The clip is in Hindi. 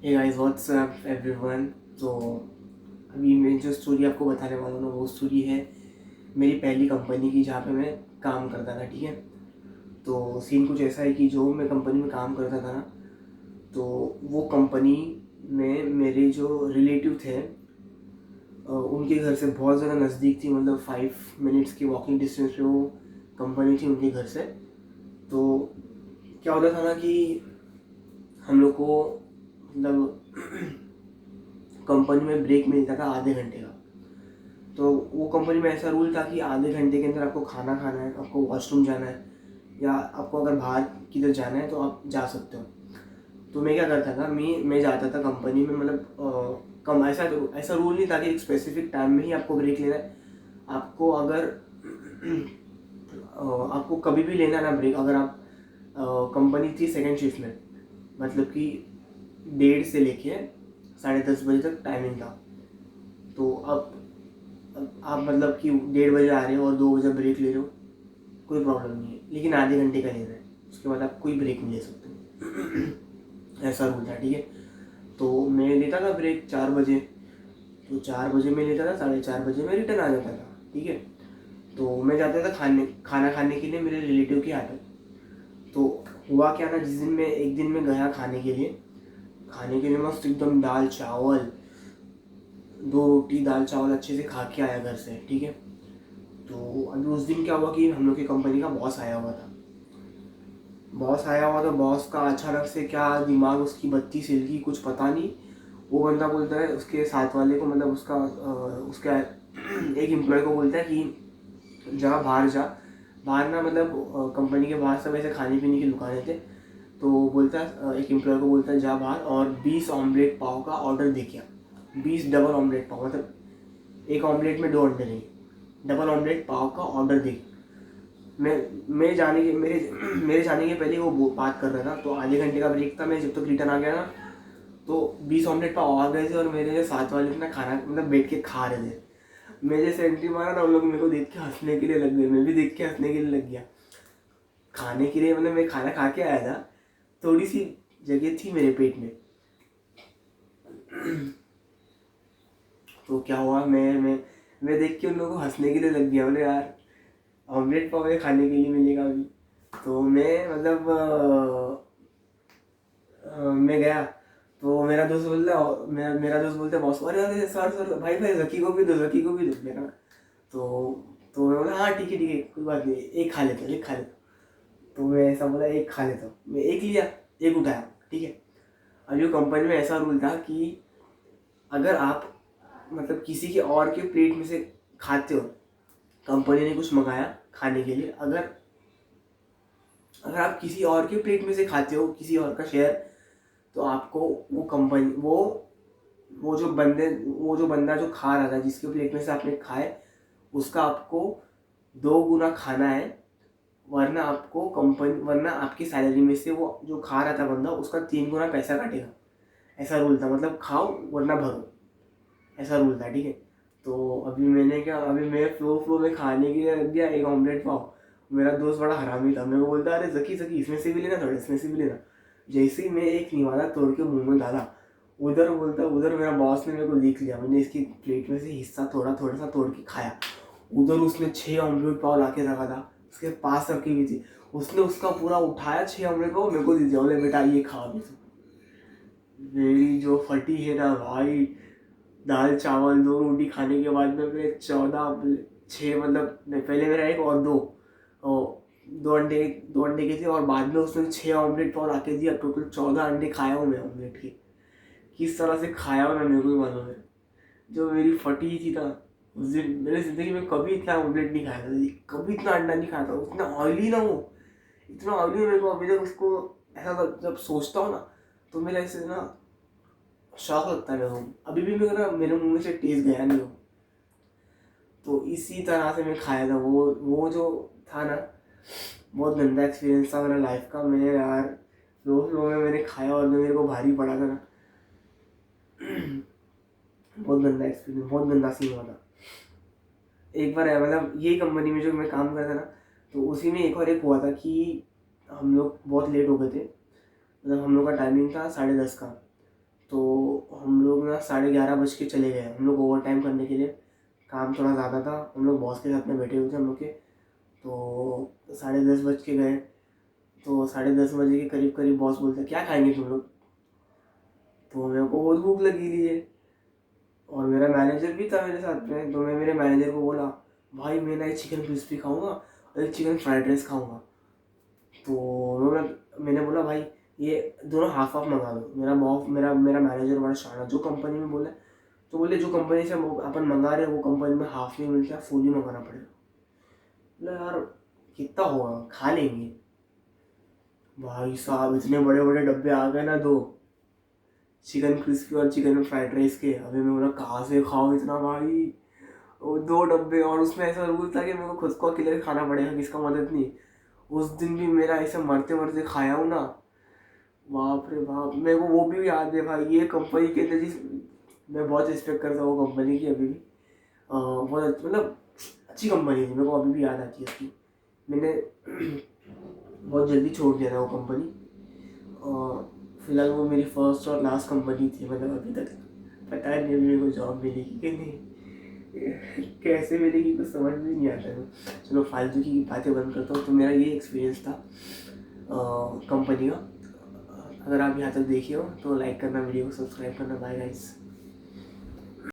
हे गाइस व्हाट्स अप एवरीवन। तो अभी मैं जो स्टोरी आपको बताने वाला हूँ ना, वो स्टोरी है मेरी पहली कंपनी की जहाँ पे मैं काम करता था। ठीक है, तो सीन कुछ ऐसा है कि जो मैं कंपनी में काम करता था ना, तो वो कंपनी में मेरे जो रिलेटिव थे उनके घर से बहुत ज़्यादा नज़दीक थी, मतलब 5 मिनट्स की वॉकिंग डिस्टेंस पे वो कंपनी थी उनके घर से। तो क्या होता था ना कि हम लोग को मतलब कंपनी में ब्रेक मिलता था आधे घंटे का। तो वो कंपनी में ऐसा रूल था कि आधे घंटे के अंदर आपको खाना खाना है, आपको वॉशरूम जाना है, या आपको अगर बाहर किधर जाना है तो आप जा सकते हो। तो मैं क्या करता था, मैं जाता था कंपनी में, मतलब कम ऐसा रूल नहीं था कि एक स्पेसिफिक टाइम में ही आपको ब्रेक लेना है। आपको अगर आपको कभी भी लेना ना ब्रेक, अगर आप कंपनी थी सेकेंड शिफ्ट में, मतलब कि 1:30 से लेके 10:30 बजे तक टाइमिंग था। तो अब आप मतलब कि 1:30 बजे आ रहे हो और 2 बजे ब्रेक ले रहे हो, कोई प्रॉब्लम नहीं है, लेकिन आधे घंटे का ले रहे हैं, उसके बाद आप कोई ब्रेक नहीं ले सकते। ऐसा रूल था। ठीक है, तो मैं लेता था ब्रेक 4 बजे। तो 4 बजे मैं लेता था, 4:30 बजे मैं रिटर्न आ जाता था। ठीक है, तो मैं जाता था खाना खाने के लिए मेरे रिलेटिव के यहाँ पे। तो हुआ क्या ना, जिस दिन मैं एक दिन मैं गया खाने के लिए मस्त एकदम दाल चावल, 2 रोटी दाल चावल अच्छे से खा के आया घर से। ठीक है, तो अभी उस दिन क्या हुआ कि हम लोग की कंपनी का बॉस आया हुआ था तो बॉस का अचानक से क्या दिमाग, उसकी बत्ती सिल गई, कुछ पता नहीं। वो बंदा बोलता है उसके साथ वाले को, मतलब उसका एक एम्प्लॉय को बोलता है कि जा बाहर जा। बाहर ना, मतलब कंपनी के बाहर सब ऐसे खाने पीने की दुकानें थे। तो बोलता है, एक एम्प्लॉय को बोलता है जा बाहर और 20 ऑमलेट पाव का ऑर्डर दे किया। 20 डबल ऑमलेट पाव, मतलब एक ऑमलेट में 2 अंडे नहीं, डबल ऑमलेट पाव का ऑर्डर दे। मैं मैं जाने के मेरे मेरे जाने के पहले वो बात कर रहा था। तो आधे घंटे का ब्रेक था, मैं जब तक रिटर्न आ गया ना, तो 20 ऑमलेट पाव आ गए थे और मेरे जो साथ वाले ना खाना मतलब बैठ के खा रहे थे। मैं जैसे एंट्री मारा ना, उन लोग मेरे को देख के हंसने के लिए लग गए, मैं भी देख के हंसने के लिए लग गया। खाने के लिए मतलब मैं खाना खा के आया था, थोड़ी सी जगह थी मेरे पेट में। तो क्या हुआ, मैं देख के उन लोगों को हंसने के लिए लग गया। बोले यार, ऑमलेट पाव है खाने के लिए मिलेगा अभी। तो मैं मतलब मैं गया। तो मेरा दोस्त बोलता है बॉस को, अरे अरे सर सर, भाई भाई जकी को भी दो, जकी को भी दो मेरा। तो तो मैं बोला हाँ ठीक है कोई बात नहीं, एक खा लेता हूँ। तो मैं ऐसा बोला एक खा लेता हूँ, मैं एक लिया, एक उठाया। ठीक है, अब जो कंपनी में ऐसा रूल था कि अगर आप मतलब किसी के और के प्लेट में से खाते हो, कंपनी ने कुछ मंगाया खाने के लिए, अगर अगर आप किसी और के प्लेट में से खाते हो, किसी और का शेयर, तो आपको वो कंपनी वो जो बंदा जो खा रहा था, जिसके प्लेट में से आपने खाए, उसका आपको 2 गुना खाना है। वरना आपकी सैलरी में से वो जो खा रहा था बंदा, उसका 3 गुना पैसा काटेगा। ऐसा रूल था, मतलब खाओ वरना भरो, ऐसा रूल था। ठीक है, तो अभी मैं फ्लो में खाने के लिए रख दिया एक ऑमलेट पाव। मेरा दोस्त बड़ा हरामी था, मेरे को बोलता अरे जकी जकी इसमें से भी लेना, थोड़ा इसमें से भी लेना। जैसे ही मैं एक निवाला तोड़ के मुंह में डाला, उधर मेरा बॉस ने मेरे को लिख लिया। मैंने इसकी प्लेट में से हिस्सा थोड़ा थोड़ा सा तोड़ के खाया। उधर उसने 6 ऑमलेट पाव ला के रखा था, उसके पास रखी हुई थी। उसने उसका पूरा उठाया, 6 ऑमलेट पाव मेरे को दे दिया, बोले बेटा ये खा अभी तू। मेरी जो फटी है ना भाई, दाल चावल 2 रोटी खाने के बाद में मेरे 14 6, मतलब नहीं, पहले मेरा एक और दो, और 2 अंडे के थे, और बाद में उसने 6 ऑमलेट पाव ला के दिया। टोटल 14 अंडे खाया हूँ मैं ऑमलेट के। किस तरह से खाया हूँ ना, मेरे को ही मालूम है। जो मेरी फटी थी ना उस दिन, मैंने जिंदगी में कभी इतना ऑमलेट नहीं खाया था, कभी इतना अंडा नहीं खाया था। इतना ऑयली ना वो, इतना ऑयली, मेरे को अभी तक उसको ऐसा जब सोचता हूँ ना, तो मेरा ऐसे ना शौक लगता है मेरे को। अभी भी मेरे मुंह में से टेस्ट गया नहीं हो। तो इसी तरह से मैं खाया था वो जो था ना, बहुत गंदा एक्सपीरियंस था मेरा लाइफ का। मैं यार फ्लो में मैंने खाया और मेरे को भारी पड़ा था ना। बहुत गंदा एक्सपीरियंस, बहुत गंदा सीन हुआ था। एक बार मतलब यही कंपनी में जो मैं काम करता था ना, तो उसी में एक हुआ था कि हम लोग बहुत लेट हो गए थे। मतलब हम लोग का टाइमिंग था 10:30 का। तो हम लोग ना 11:30 के चले गए। हम लोग ओवर टाइम करने के लिए, काम थोड़ा ज़्यादा था, हम लोग बॉस के साथ में बैठे हुए थे हम लोग के। तो 10:30 के गए। तो 10:30 के करीब करीब बॉस बोलते क्या खाएंगे तुम लोग। तो मेरे को बहुत भूख लगी थी है, और मेरा मैनेजर भी था मेरे साथ में। तो मैं मेरे मैनेजर को बोला भाई मैं ना एक चिकन क्रिस्पी खाऊंगा और एक चिकन फ्राइड राइस खाऊंगा। तो मैंने बोला भाई ये दोनों हाफ हाफ मंगा दो। मेरा बॉस मेरा मेरा मैनेजर बड़ा शाना, जो कंपनी में बोला तो बोले जो कंपनी से अपन मंगा रहे हैं वो कंपनी में हाफ नहीं मिलता, फुल ही मंगाना पड़ेगा। बोला यार कितना होगा, खा लेंगे। भाई साहब इतने बड़े बड़े डब्बे आ गए ना, दो चिकन क्रिस्पी और चिकन फ्राइड राइस के। अभी मैं बोला कहाँ से खाऊं इतना भाई। वो 2 डब्बे, और उसमें ऐसा रूल था कि मेरे को खुद को अकेले खाना पड़ेगा, किसका मदद नहीं। उस दिन भी मेरा ऐसे मरते मरते खाया हूँ ना, बाप रे बाप। मेरे को वो भी याद है भाई, ये कंपनी के अंदर जिस मैं बहुत रिस्पेक्ट करता हूँ वो कंपनी की अभी भी। बहुत मतलब अच्छी कंपनी थी, मेरे को अभी भी याद आती है उसकी। मैंने बहुत जल्दी छोड़ दिया था वो कंपनी। फिलहाल वो मेरी फर्स्ट और लास्ट कंपनी थी, मतलब अभी तक पता नहीं अभी मेरे को जॉब मिलेगी कि नहीं, कैसे मिलेगी कुछ समझ भी नहीं आता है। चलो फालतू की बातें बंद करता हूँ। तो मेरा ये एक्सपीरियंस था कंपनी का। अगर आप यहाँ तक देखे हो तो लाइक करना, वीडियो को सब्सक्राइब करना। Bye guys.